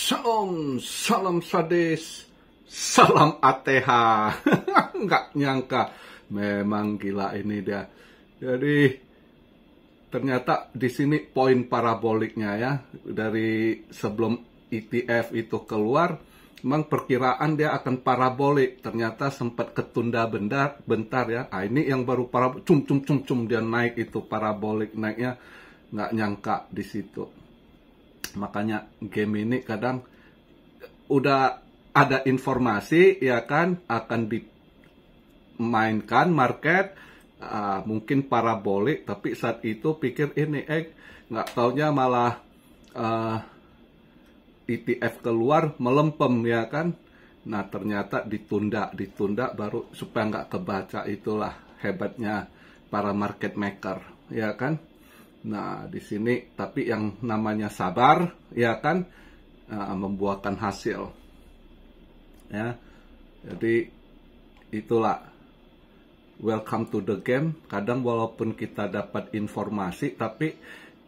Shalom, salam sadis, salam ATH. Nggak nyangka, memang gila ini dia. Jadi ternyata di sini poin paraboliknya ya, dari sebelum ETF itu keluar, memang perkiraan dia akan parabolik. Ternyata sempat ketunda bentar ya. Ah, ini yang baru parabolik, cum dia naik itu parabolik naiknya, nggak nyangka di situ. Makanya game ini kadang udah ada informasi ya kan akan dimainkan market mungkin parabolik, tapi saat itu pikir ini nggak taunya malah ETF keluar melempem ya kan. Nah ternyata ditunda baru supaya nggak kebaca. Itulah hebatnya para market maker ya kan. Nah, di sini tapi yang namanya sabar, ya kan, membuahkan hasil. Ya, jadi itulah welcome to the game. Kadang walaupun kita dapat informasi, tapi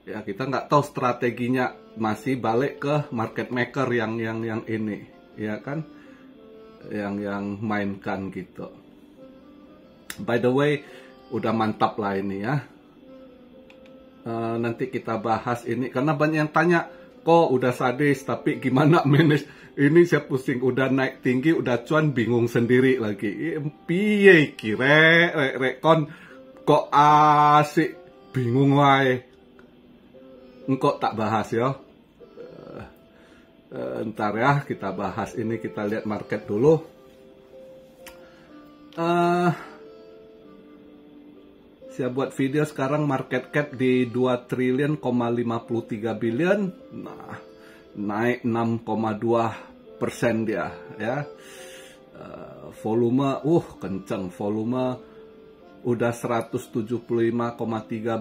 ya kita nggak tahu strateginya, masih balik ke market maker yang ini, ya kan, yang mainkan gitu. By the way, udah mantap lah ini ya. Nanti kita bahas ini karena banyak yang tanya, kok udah sadis tapi gimana manage ini, saya pusing, udah naik tinggi udah cuan bingung sendiri lagi. Piye kira rekon kok asik bingung wae. Engkau tak bahas ya. Ntar ya kita bahas ini, kita lihat market dulu. Saya buat video sekarang market cap di 2 triliun, 53 billion. Nah, naik 6,2% dia ya. Volume kenceng, volume udah 175,3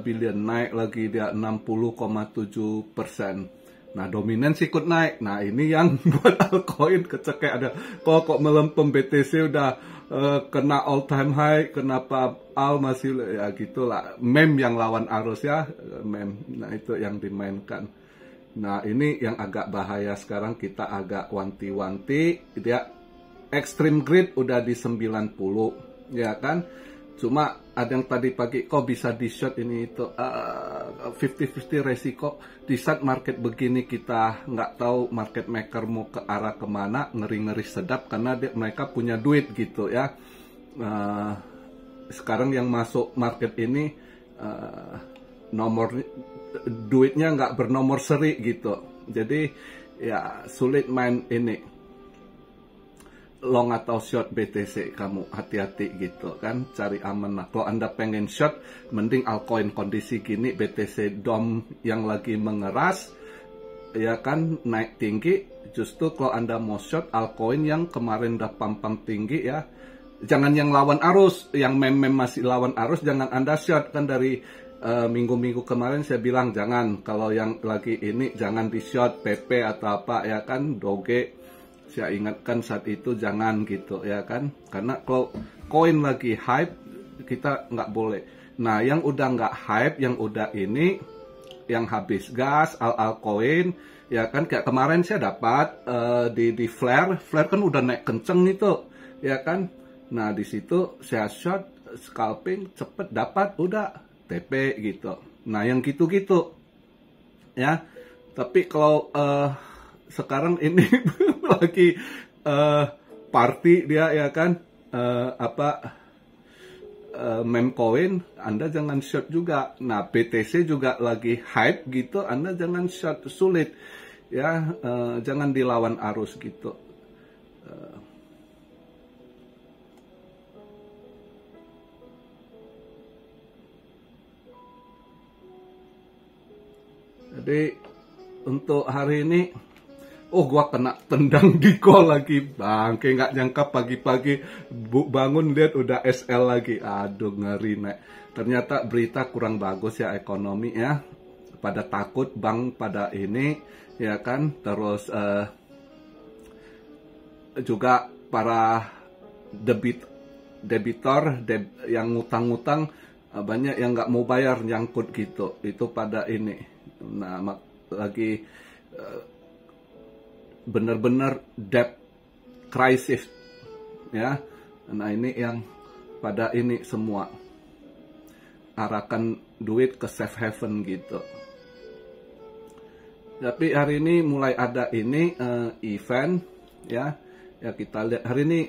billion, naik lagi dia 60,7%. Nah, dominance ikut naik. Nah, ini yang buat altcoin kecekek ada. Kok melempem BTC udah kena all time high, kenapa Al masih ya gitulah, meme yang lawan arus ya, meme. Nah itu yang dimainkan. Nah ini yang agak bahaya sekarang, kita agak wanti-wanti. Dia extreme greed udah di 90 ya kan, cuma ada yang tadi pagi kok bisa di short ini itu 50-50 resiko. Di saat market begini kita nggak tahu market maker mau ke arah kemana, ngeri-ngeri sedap karena mereka punya duit gitu ya. Sekarang yang masuk market ini nomor duitnya nggak bernomor seri gitu, jadi ya sulit main ini long atau short BTC. Kamu hati-hati gitu kan, cari aman lah. Kalau Anda pengen short, mending altcoin kondisi gini, BTC DOM yang lagi mengeras ya kan, naik tinggi. Justru kalau Anda mau short altcoin yang kemarin udah pam-pam tinggi ya, jangan yang lawan arus, yang meme masih lawan arus jangan Anda short kan. Dari minggu-minggu kemarin saya bilang jangan, kalau yang lagi ini jangan di short PP atau apa ya kan, Doge. Saya ingatkan saat itu jangan gitu ya kan, karena kalau koin lagi hype kita nggak boleh. Nah yang udah nggak hype, yang udah ini, yang habis gas altcoin ya kan, kayak kemarin saya dapat di flare kan udah naik kenceng itu ya kan. Nah di situ saya short, scalping cepet dapat, udah TP gitu. Nah yang gitu-gitu ya. Tapi kalau sekarang ini lagi party dia ya kan, meme coin, Anda jangan short juga. Nah BTC juga lagi hype gitu, Anda jangan short, sulit ya. Jangan dilawan arus gitu. Jadi untuk hari ini gua kena tendang di call lagi, bangke, nggak nyangka pagi-pagi bangun lihat udah SL lagi. Aduh ngeri nek. Ternyata berita kurang bagus ya ekonomi ya. Pada takut bank pada ini ya kan. Terus juga para debitor yang ngutang-ngutang, banyak yang nggak mau bayar, nyangkut gitu. Itu pada ini. Nah lagi benar-benar debt crisis ya. Nah ini yang pada ini semua arahkan duit ke safe haven gitu. Tapi hari ini mulai ada ini event ya. Ya kita lihat hari ini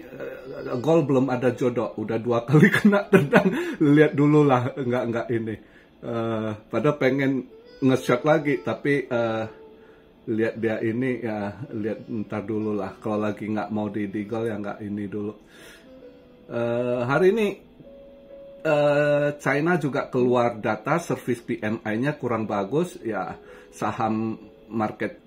gold belum ada jodoh, udah 2 kali kena tendang. Lihat dulu lah, enggak ini. Pada pengen nge-shot lagi, tapi lihat dia ini ya, lihat ntar dulu lah. Kalau lagi nggak mau di gold ya nggak ini dulu. Hari ini China juga keluar data service PMI-nya kurang bagus ya. Saham market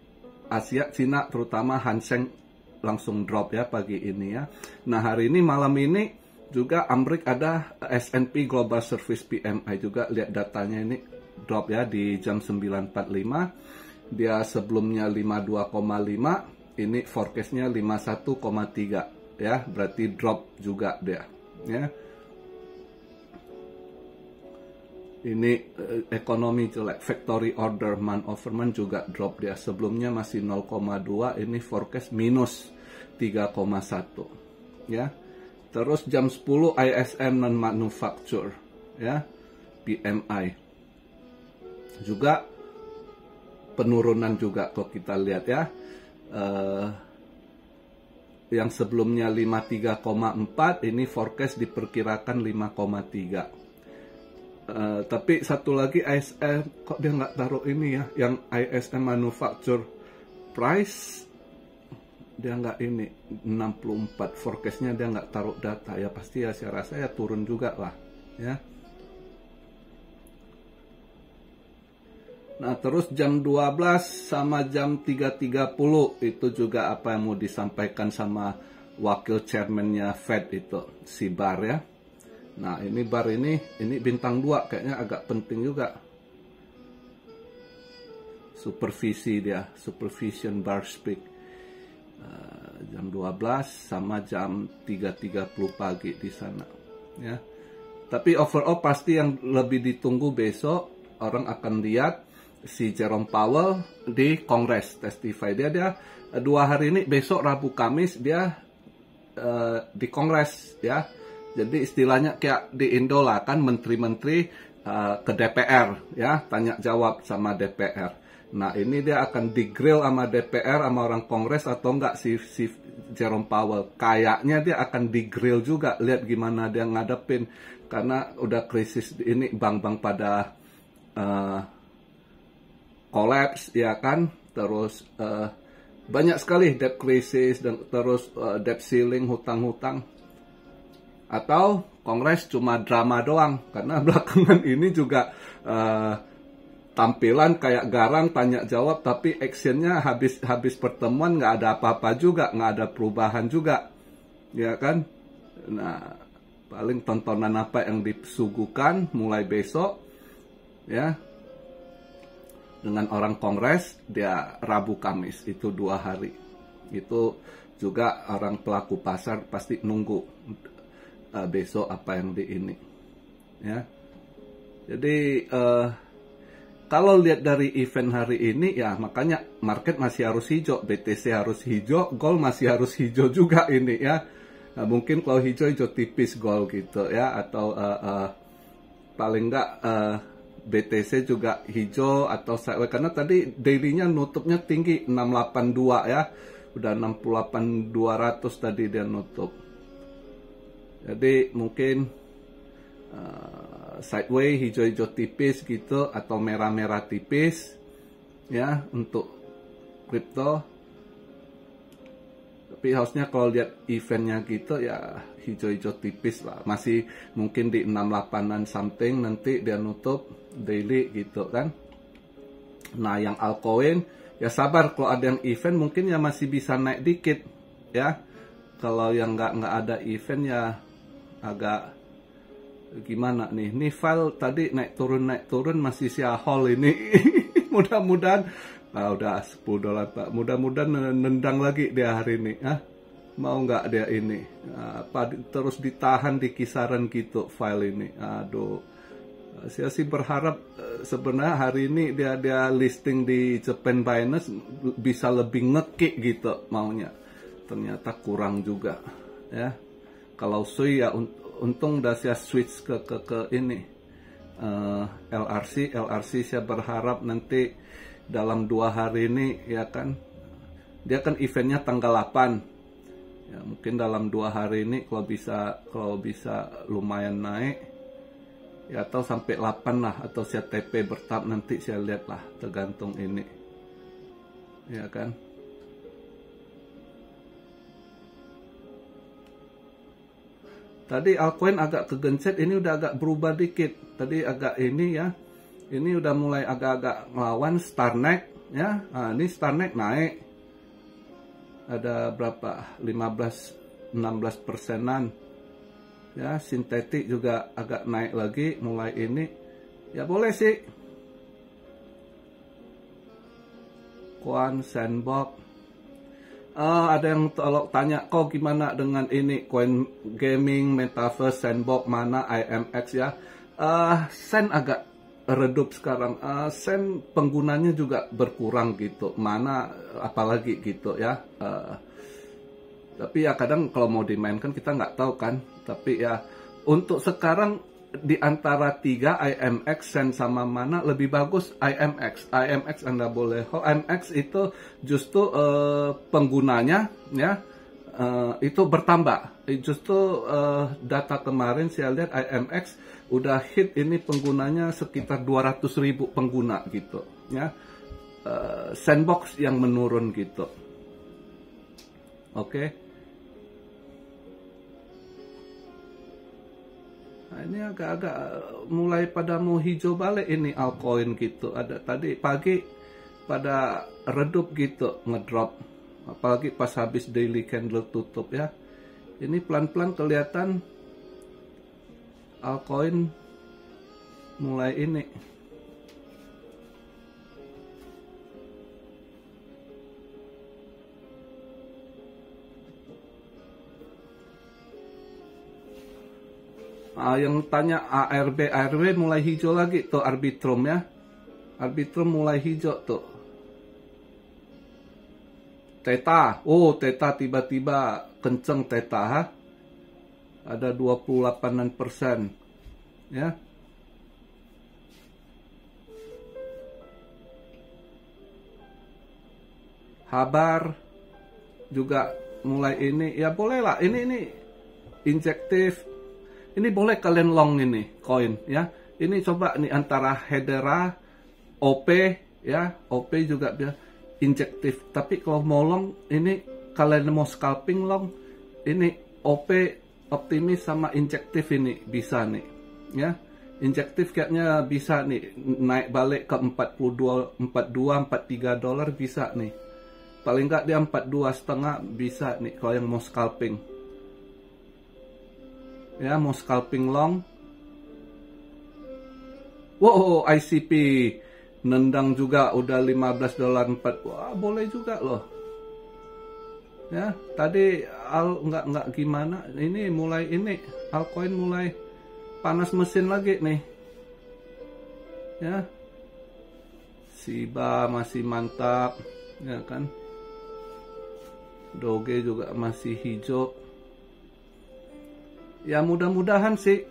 Asia, Cina terutama Hang Seng langsung drop ya pagi ini ya. Nah hari ini malam ini juga Amrik ada S&P Global Service PMI juga, lihat datanya ini drop ya di jam 9.45. Dia sebelumnya 52,5, ini forecastnya 51,3 ya, berarti drop juga dia ya. Ini ekonomi jelek, factory order month over month juga drop dia, sebelumnya masih 0,2, ini forecast minus 3,1 ya. Terus jam 10 ISM non manufacture ya, PMI juga penurunan juga kalau kita lihat ya. Yang sebelumnya 53,4, ini forecast diperkirakan 5,3. Tapi satu lagi ISM, kok dia nggak taruh ini ya, yang ISM manufacture price dia nggak ini 64, forecastnya dia nggak taruh data ya, pasti ya saya rasa ya turun juga lah ya. Nah terus jam 12 sama jam 3.30 itu juga apa yang mau disampaikan sama wakil chairman-nya Fed itu si Barr ya. Nah ini Barr ini bintang 2 kayaknya agak penting juga. Supervisi dia, supervision Barr speak. Jam 12 sama jam 3.30 pagi di sana ya. Tapi overall pasti yang lebih ditunggu besok, orang akan lihat si Jerome Powell di Kongres testify. Dia 2 hari ini, besok Rabu Kamis dia di Kongres ya. Jadi istilahnya kayak di Indo lah kan, menteri-menteri ke DPR ya, tanya jawab sama DPR. Nah ini dia akan di-grill sama DPR, sama orang Kongres atau enggak si Jerome Powell. Kayaknya dia akan di-grill juga, lihat gimana dia ngadepin. Karena udah krisis ini, bank-bank pada collapse ya kan. Terus banyak sekali debt crisis, dan terus debt ceiling, hutang-hutang. Atau Kongres cuma drama doang, karena belakangan ini juga tampilan kayak garang tanya jawab, tapi actionnya habis pertemuan nggak ada apa-apa juga, nggak ada perubahan juga ya kan. Nah paling tontonan apa yang disuguhkan mulai besok ya, dengan orang Kongres dia Rabu Kamis, itu 2 hari. Itu juga orang pelaku pasar pasti nunggu besok apa yang di ini ya. Jadi kalau lihat dari event hari ini ya, makanya market masih harus hijau, BTC harus hijau, gold masih harus hijau juga ini ya. Nah, mungkin kalau hijau tipis gold gitu ya, atau paling enggak BTC juga hijau atau sideways, karena tadi daily-nya nutupnya tinggi 682 ya, udah 68.200 tadi dia nutup. Jadi mungkin sideways hijau-hijau tipis gitu, atau merah-merah tipis ya untuk kripto. Tapi harusnya kalau lihat eventnya gitu ya hijau-hijau tipis lah, masih mungkin di 68an something, nanti dia nutup daily gitu kan. Nah yang altcoin ya sabar, kalau ada yang event mungkin ya masih bisa naik dikit ya. Kalau yang nggak ada event ya agak gimana nih. Nih file tadi naik turun masih siahol ini. Mudah-mudahan udah $10 Pak. Mudah-mudahan nendang lagi dia hari ini mau nggak dia ini terus ditahan di kisaran gitu file ini. Aduh Saya sih berharap sebenarnya hari ini dia listing di Japan Binance bisa lebih ngekik gitu maunya. Ternyata kurang juga ya. Kalau SUI ya untung udah saya switch ke ini LRC saya berharap nanti dalam 2 hari ini ya kan, dia kan eventnya tanggal 8 ya, mungkin dalam 2 hari ini kalau bisa lumayan naik ya, atau sampai 8 lah, atau saya TP bertahap, nanti saya lihat lah, tergantung ini ya kan. Tadi altcoin agak kegencet, ini udah agak berubah dikit. Tadi agak ini ya, ini udah mulai agak-agak ngelawan Starneck ya. Nah, ini Starneck naik. Ada berapa? 15-16%-an. Ya, sintetik juga agak naik lagi mulai ini. Ya boleh sih. Coin Sandbox. Ada yang tanya, kok gimana dengan ini coin gaming, metaverse, sandbox, mana IMX ya? Sen agak redup sekarang. Sen penggunanya juga berkurang gitu. Mana apalagi gitu ya. Tapi ya kadang kalau mau dimainkan kita nggak tahu kan. Tapi ya untuk sekarang di antara 3 IMX, Sen sama mana lebih bagus IMX. IMX Anda boleh. IMX itu justru penggunanya ya itu bertambah. Justru data kemarin saya lihat IMX udah hit ini penggunanya sekitar 200.000 pengguna gitu ya. Sandbox yang menurun gitu. Oke. Nah, ini agak-agak mulai pada mau hijau balik ini altcoin gitu. Ada tadi pagi pada redup gitu, ngedrop. Apalagi pas habis daily candle tutup ya. Ini pelan-pelan kelihatan altcoin mulai ini. Yang tanya ARB mulai hijau lagi tuh, Arbitrum ya. Arbitrum mulai hijau tuh. Theta, Theta tiba-tiba kenceng Theta ha. Ada 28% ya. Habar juga mulai ini ya, boleh lah ini injektif. Ini boleh kalian long ini koin ya. Ini coba nih antara Hedera, OP ya, OP juga dia injektif. Tapi kalau mau long ini, kalian mau scalping long ini OP optimis sama injektif ini bisa nih ya. Injektif kayaknya bisa nih naik balik ke 42, 43 dolar bisa nih. Paling nggak dia 42,5 bisa nih kalau yang mau scalping. Ya, mau scalping long. Wow, ICP nendang juga udah 15 dolar 4. Wah, boleh juga loh. Ya, tadi nggak gimana. Ini mulai altcoin mulai panas mesin lagi nih. Ya. Shiba masih mantap, ya kan? Doge juga masih hijau. Ya mudah-mudahan sih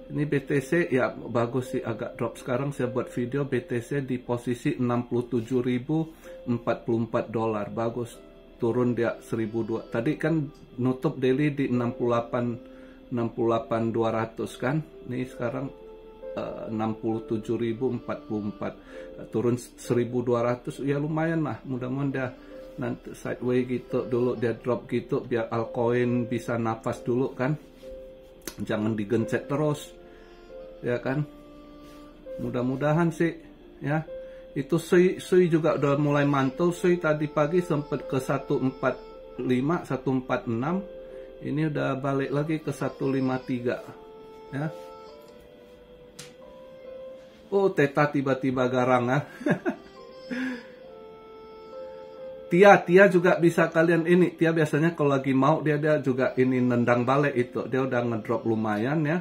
ini BTC ya bagus sih, agak drop sekarang. Saya buat video BTC di posisi 67.044 dolar, bagus, turun dia 1.200. Tadi kan nutup daily di 68.200 kan. Ini sekarang 67.044, turun 1.200 ya, lumayan lah. Mudah-mudahan dia nanti sideways gitu dulu, dia drop gitu biar altcoin bisa nafas dulu kan, jangan digencet terus ya kan. Mudah-mudahan sih ya. Itu SUI juga udah mulai mantul. SUI tadi pagi sempat ke 145 146, ini udah balik lagi ke 153 ya. Theta tiba-tiba garang ya. Tia juga bisa kalian ini. Tia biasanya kalau lagi mau dia juga ini nendang balik itu. Dia udah ngedrop lumayan ya.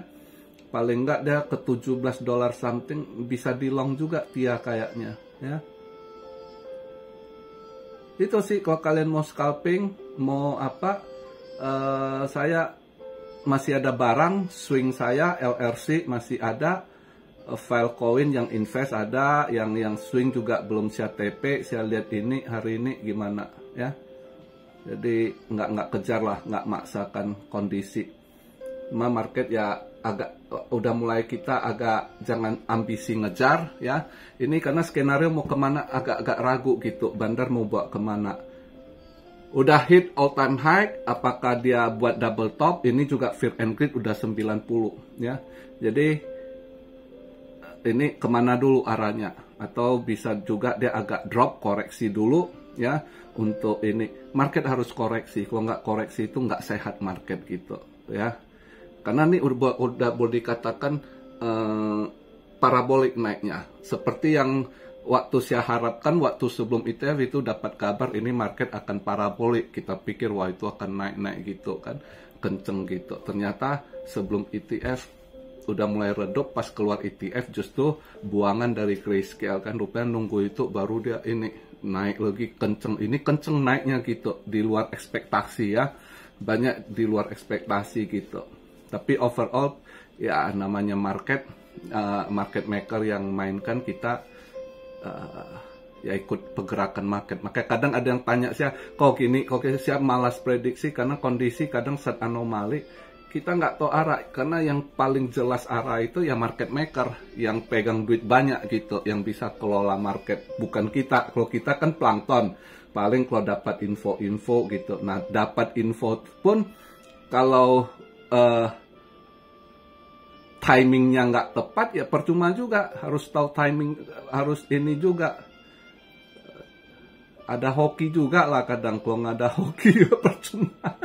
Paling enggak dia ke 17 dolar something, bisa di long juga Tia kayaknya ya. Itu sih kalau kalian mau scalping, mau apa, saya masih ada barang, swing saya LRC masih ada, Filecoin yang invest ada, yang swing juga belum saya TP. Saya lihat ini hari ini gimana ya. Jadi nggak kejar lah, nggak maksakan kondisi. Cuma market ya agak udah mulai kita agak jangan ambisi ngejar ya. Ini karena skenario mau kemana agak ragu gitu. Bandar mau bawa kemana. Udah hit all time high, apakah dia buat double top? Ini juga fear and greed udah 90 ya. Jadi ini kemana dulu arahnya, atau bisa juga dia agak drop, koreksi dulu ya. Untuk ini market harus koreksi, kalau nggak koreksi itu nggak sehat market gitu ya. Karena ini udah boleh dikatakan parabolik naiknya, seperti yang waktu saya harapkan waktu sebelum ETF itu dapat kabar ini market akan parabolik. Kita pikir wah itu akan naik-naik gitu kan, kenceng gitu. Ternyata sebelum ETF udah mulai redup, pas keluar ETF justru buangan dari grayscale kan, rupanya nunggu itu baru dia ini naik lagi kenceng. Ini kenceng naiknya gitu, di luar ekspektasi ya, banyak di luar ekspektasi gitu. Tapi overall ya namanya market, market maker yang mainkan, kita ya ikut pergerakan market. Makanya kadang ada yang tanya saya, kok gini, kok saya malas prediksi karena kondisi kadang set anomali. Kita nggak tahu arah, karena yang paling jelas arah itu ya market maker yang pegang duit banyak gitu, yang bisa kelola market, bukan kita. Kalau kita kan plankton, paling kalau dapat info-info gitu. Nah, dapat info pun kalau timingnya nggak tepat ya percuma juga. Harus tahu timing, harus ini juga. Ada hoki juga lah kadang, kalau nggak ada hoki ya percuma.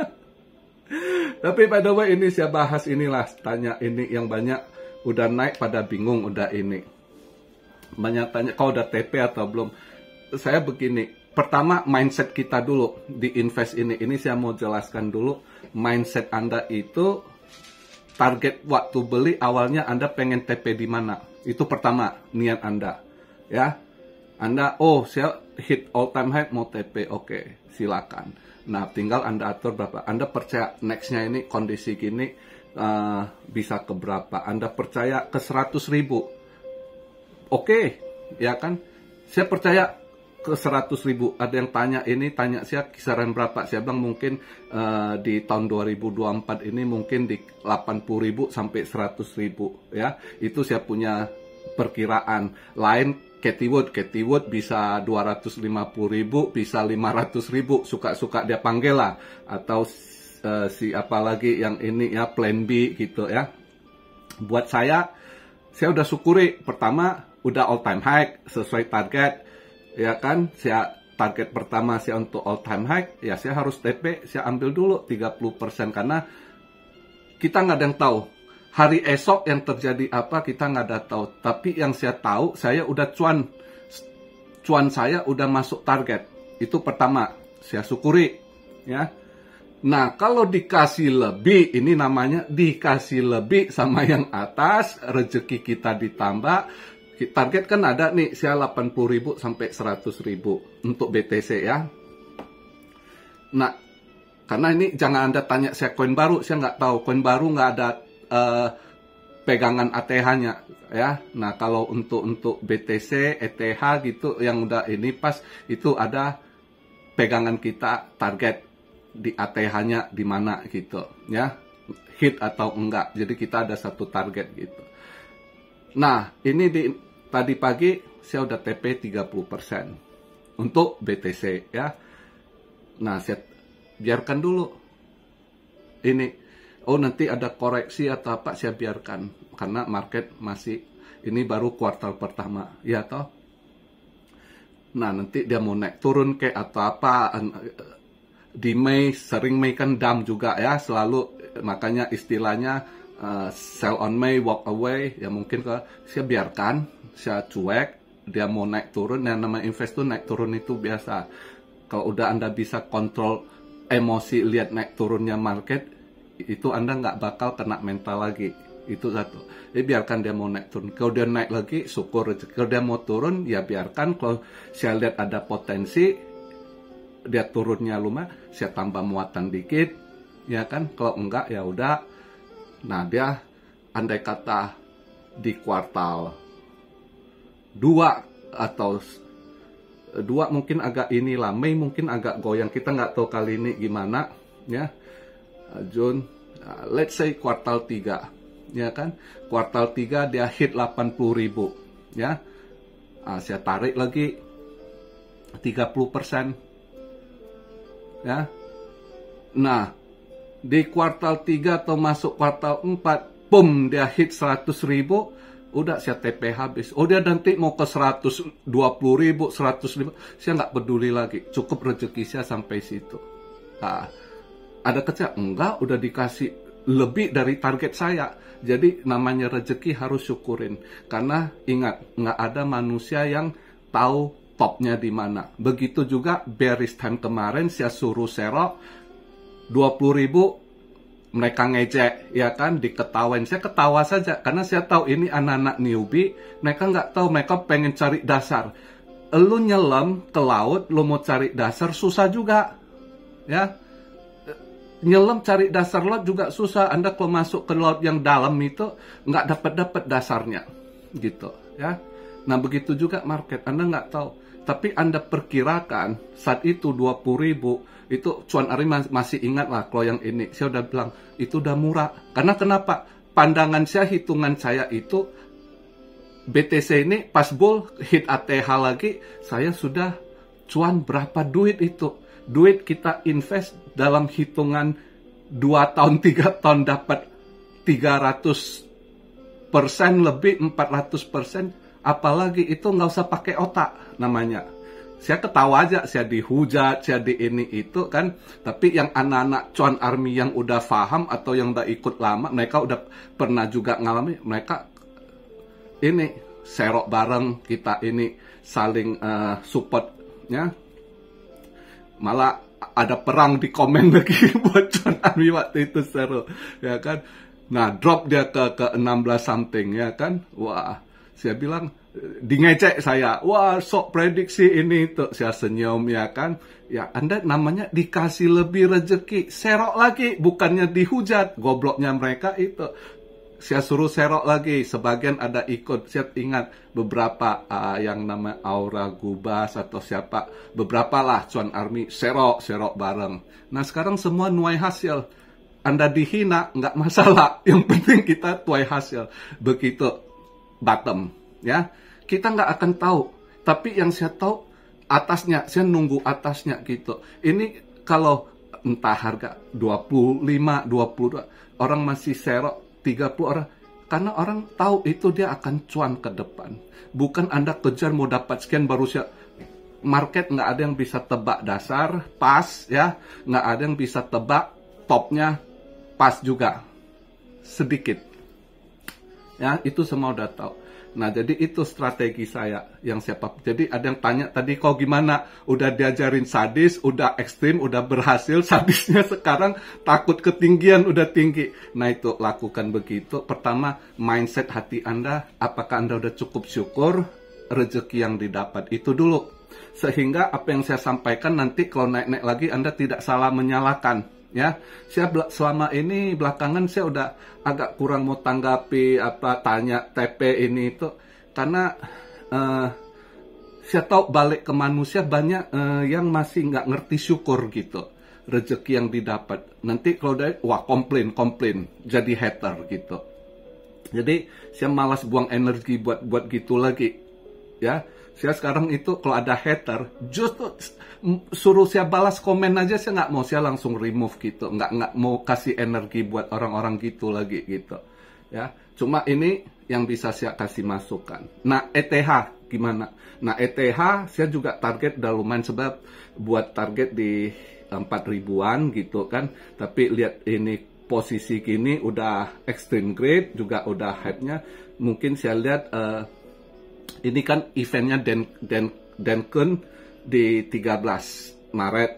Tapi by the way ini saya bahas inilah, tanya ini yang banyak udah naik pada bingung, udah ini. Banyak tanya kau udah TP atau belum. Saya begini, pertama mindset kita dulu di invest ini. Ini saya mau jelaskan dulu, mindset Anda itu target waktu beli awalnya Anda pengen TP di mana. Itu pertama niat Anda. Ya. Anda, oh saya hit all time high mau TP, oke, silakan. Nah, tinggal Anda atur berapa. Anda percaya next-nya ini kondisi gini bisa ke berapa. Anda percaya ke 100.000. Oke, ya kan? Saya percaya ke 100.000. Ada yang tanya saya kisaran berapa. Saya bilang mungkin di tahun 2024 ini mungkin di 80.000 sampai 100.000. Ya, itu saya punya perkiraan. Lain Cathie Wood bisa 250.000, bisa 500.000, suka-suka dia panggil lah. Atau si apa lagi yang ini ya, plan B gitu ya. Buat saya udah syukuri. Pertama, udah all time high, sesuai target. Ya kan, saya target pertama saya untuk all time high, ya saya harus TP, saya ambil dulu 30%. Karena kita nggak ada yang tahu. Hari esok yang terjadi apa kita nggak ada tahu. Tapi yang saya tahu, saya udah cuan saya udah masuk target. Itu pertama, saya syukuri ya. Nah, kalau dikasih lebih, ini namanya dikasih lebih sama yang atas, rezeki kita ditambah. Target kan ada nih, saya 80.000 sampai 100.000 untuk BTC ya. Nah, karena ini jangan Anda tanya saya koin baru, saya nggak tahu. Koin baru nggak ada pegangan ATH-nya ya. Nah, kalau untuk BTC, ETH gitu yang udah ini pas, itu ada pegangan kita target di ATH-nya di mana gitu ya. Hit atau enggak. Jadi kita ada satu target gitu. Nah, ini tadi pagi saya udah TP 30% untuk BTC ya. Nah, saya biarkan dulu. Ini oh nanti ada koreksi atau apa, saya biarkan karena market masih ini baru kuartal pertama ya toh. Nah, nanti dia mau naik turun kayak atau apa di Mei, sering Mei kan dump juga ya selalu, makanya istilahnya sell on May, walk away ya. Mungkin saya biarkan, saya cuek, dia mau naik turun. Yang namanya invest tuh naik turun itu biasa. Kalau udah Anda bisa kontrol emosi lihat naik turunnya market, itu Anda nggak bakal kena mental lagi. Itu satu. Jadi biarkan dia mau naik turun. Kalau dia naik lagi, syukur rezeki. Kalau dia mau turun, ya biarkan. Kalau saya lihat ada potensi, dia turunnya lumayan, saya tambah muatan dikit, ya kan? Kalau enggak, ya udah. Nah, dia andai kata di kuartal 2 atau 2 mungkin agak inilah, Mei mungkin agak goyang. Kita nggak tahu kali ini gimana, ya. June, let's say kuartal 3, ya kan? Kuartal 3 dia hit 80.000, ya. Saya tarik lagi 30%, ya. Nah, di kuartal 3 atau masuk kuartal 4, boom, dia hit 100.000, udah saya TP habis. Oh, dia nanti mau ke 120.000, 105, saya nggak peduli lagi. Cukup rezeki saya sampai situ. Nah, ada kecil? Enggak, udah dikasih lebih dari target saya. Jadi namanya rezeki harus syukurin. Karena ingat, nggak ada manusia yang tahu topnya di mana. Begitu juga bearish time kemarin, saya suruh serok 20.000, mereka ngejek, ya kan, diketawain. Saya ketawa saja, karena saya tahu ini anak-anak newbie, mereka nggak tahu, mereka pengen cari dasar. Lu nyelam ke laut, lu mau cari dasar, susah juga, ya. Nyelam cari dasar laut juga susah. Anda kalau masuk ke laut yang dalam itu, nggak dapat dasarnya, gitu, ya. Nah, begitu juga market, Anda nggak tahu. Tapi Anda perkirakan, saat itu 20.000, itu Cuan Ari masih ingat lah kalau yang ini. Saya udah bilang, itu udah murah. Karena kenapa? Pandangan saya, hitungan saya itu, BTC ini pas bull, hit ATH lagi, saya sudah cuan berapa duit itu. Duit kita invest dalam hitungan 2 tahun, 3 tahun dapat 300% lebih, 400%. Apalagi itu nggak usah pakai otak namanya. Saya ketawa aja, saya dihujat, saya di ini itu kan. Tapi yang anak-anak Cuan Army yang udah paham atau yang udah ikut lama, mereka udah pernah juga ngalami, mereka ini serok bareng, kita ini saling support, ya. Malah ada perang di komen lagi buat Cuan Army waktu itu, seru, ya kan. Nah, drop dia ke 16 something, ya kan. Wah, saya bilang, ngecek saya, wah, sok prediksi ini tuh. Saya senyum, ya kan. Ya, Anda namanya dikasih lebih rezeki, serok lagi, bukannya dihujat. Gobloknya mereka itu. Saya suruh serok lagi, sebagian ada ikut. Saya ingat beberapa yang nama Aura Gubas atau siapa, beberapa lah Cuan Army serok bareng. Nah, sekarang semua nuai hasil. Anda dihina, nggak masalah. Yang penting kita tuai hasil. Begitu bottom, ya. Kita nggak akan tahu. Tapi yang saya tahu, atasnya, saya nunggu atasnya gitu. Ini kalau entah harga 25, 22, orang masih serok 30 orang. Karena orang tahu itu dia akan cuan ke depan. Bukan Anda kejar mau dapat sekian baru siap. Market nggak ada yang bisa tebak dasar, pas, ya. Nggak ada yang bisa tebak topnya, pas juga. Sedikit. Ya, itu semua udah tahu. Nah, jadi itu strategi saya yang siapa. Jadi ada yang tanya tadi, kok gimana? Udah diajarin sadis, udah ekstrim, udah berhasil. Sadisnya sekarang takut ketinggian, udah tinggi. Nah, itu lakukan begitu. Pertama, mindset hati Anda. Apakah Anda udah cukup syukur rezeki yang didapat? Itu dulu. Sehingga apa yang saya sampaikan nanti kalau naik-naik lagi Anda tidak salah menyalahkan. Ya, saya selama ini belakangan saya udah agak kurang mau tanggapi tanya TP ini itu karena saya tahu balik ke manusia banyak yang masih nggak ngerti syukur gitu rezeki yang didapat. Nanti kalau dari wah komplain jadi hater gitu. Jadi saya malas buang energi buat gitu lagi, ya. Saya sekarang itu kalau ada hater, justru suruh saya balas komen aja saya nggak mau, saya langsung remove gitu, nggak mau kasih energi buat orang-orang gitu lagi gitu, ya. Cuma ini yang bisa saya kasih masukan. Nah, ETH gimana? Nah, ETH saya juga target udah lumayan sebab buat target di 4.000-an gitu kan. Tapi lihat ini posisi gini udah extreme grade juga udah hype-nya. Mungkin saya lihat ini kan eventnya Denken di 13 Maret,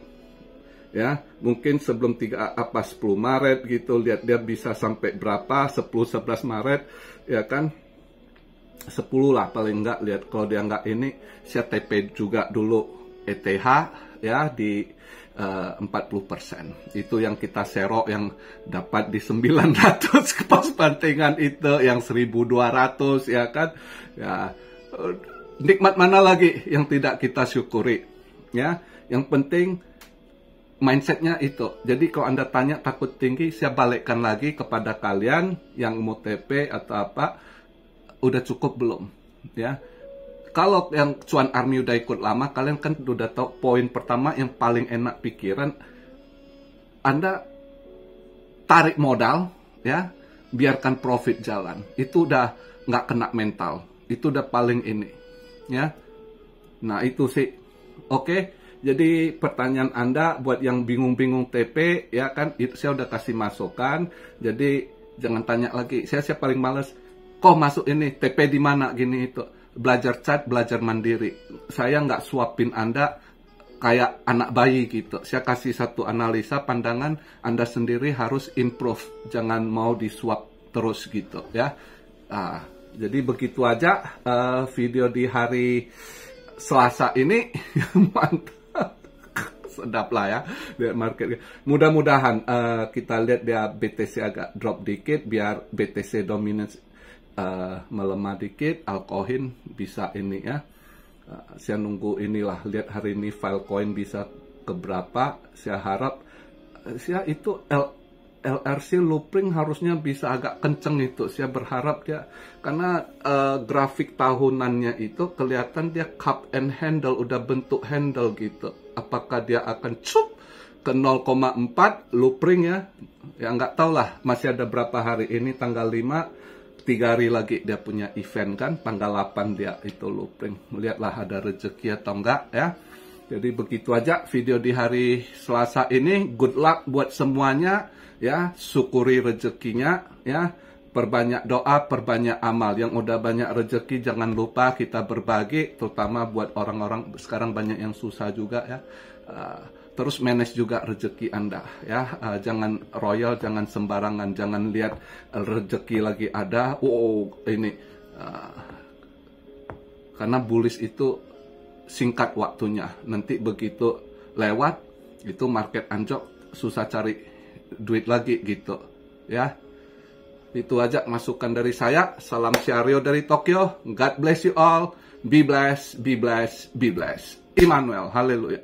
ya mungkin sebelum 10 Maret gitu, lihat dia bisa sampai berapa, 10-11 Maret, ya kan, 10 lah paling enggak. Lihat kalau dia enggak ini, saya TP juga dulu ETH ya di 40%. Itu yang kita serok, yang dapat di 900 pas bantingan itu, yang 1200 ya kan. Ya, nikmat mana lagi yang tidak kita syukuri, ya. Yang penting mindsetnya itu. Jadi kalau Anda tanya takut tinggi, saya balikkan lagi kepada kalian yang mau TP atau apa, udah cukup belum, ya. Kalau yang cuan army udah ikut lama, kalian kan udah tahu poin pertama yang paling enak pikiran, Anda tarik modal, ya, biarkan profit jalan. Itu udah nggak kena mental, itu udah paling ini, ya. Nah itu sih, oke. Jadi pertanyaan Anda buat yang bingung-bingung TP, ya kan, itu saya udah kasih masukan. Jadi jangan tanya lagi. Saya paling males, kok masuk ini TP di mana gini itu. Belajar chat, belajar mandiri. Saya nggak suapin Anda kayak anak bayi gitu. Saya kasih satu analisa pandangan, Anda sendiri harus improve. Jangan mau disuap terus gitu, ya. Jadi begitu aja video di hari Selasa ini. Mantap. Sedap lah ya, lihat market. Mudah-mudahan kita lihat dia BTC agak drop dikit, biar BTC dominance melemah dikit, altcoin bisa ini ya. Saya nunggu inilah, lihat hari ini Filecoin bisa ke berapa. Saya harap saya itu LRC looping harusnya bisa agak kenceng itu. Saya berharap dia, karena grafik tahunannya itu kelihatan dia cup and handle, udah bentuk handle gitu. Apakah dia akan cup ke 0,4 looping ya? Ya nggak tahu lah, masih ada berapa hari ini, tanggal 5, 3 hari lagi dia punya event kan, tanggal 8 dia itu looping. Lihatlah ada rezeki atau enggak ya. Jadi begitu aja video di hari Selasa ini. Good luck buat semuanya ya, syukuri rezekinya ya. Perbanyak doa, perbanyak amal. Yang udah banyak rezeki jangan lupa kita berbagi, terutama buat orang-orang sekarang banyak yang susah juga ya. Terus manage juga rezeki Anda ya. Jangan royal, jangan sembarangan, jangan lihat rezeki lagi ada, ini karena bullish itu singkat waktunya. Nanti begitu lewat itu market anjok, susah cari duit lagi gitu ya. Itu aja masukan dari saya. Salam Syario dari Tokyo. God bless you all. Be blessed, be blessed, be blessed. Immanuel, haleluya.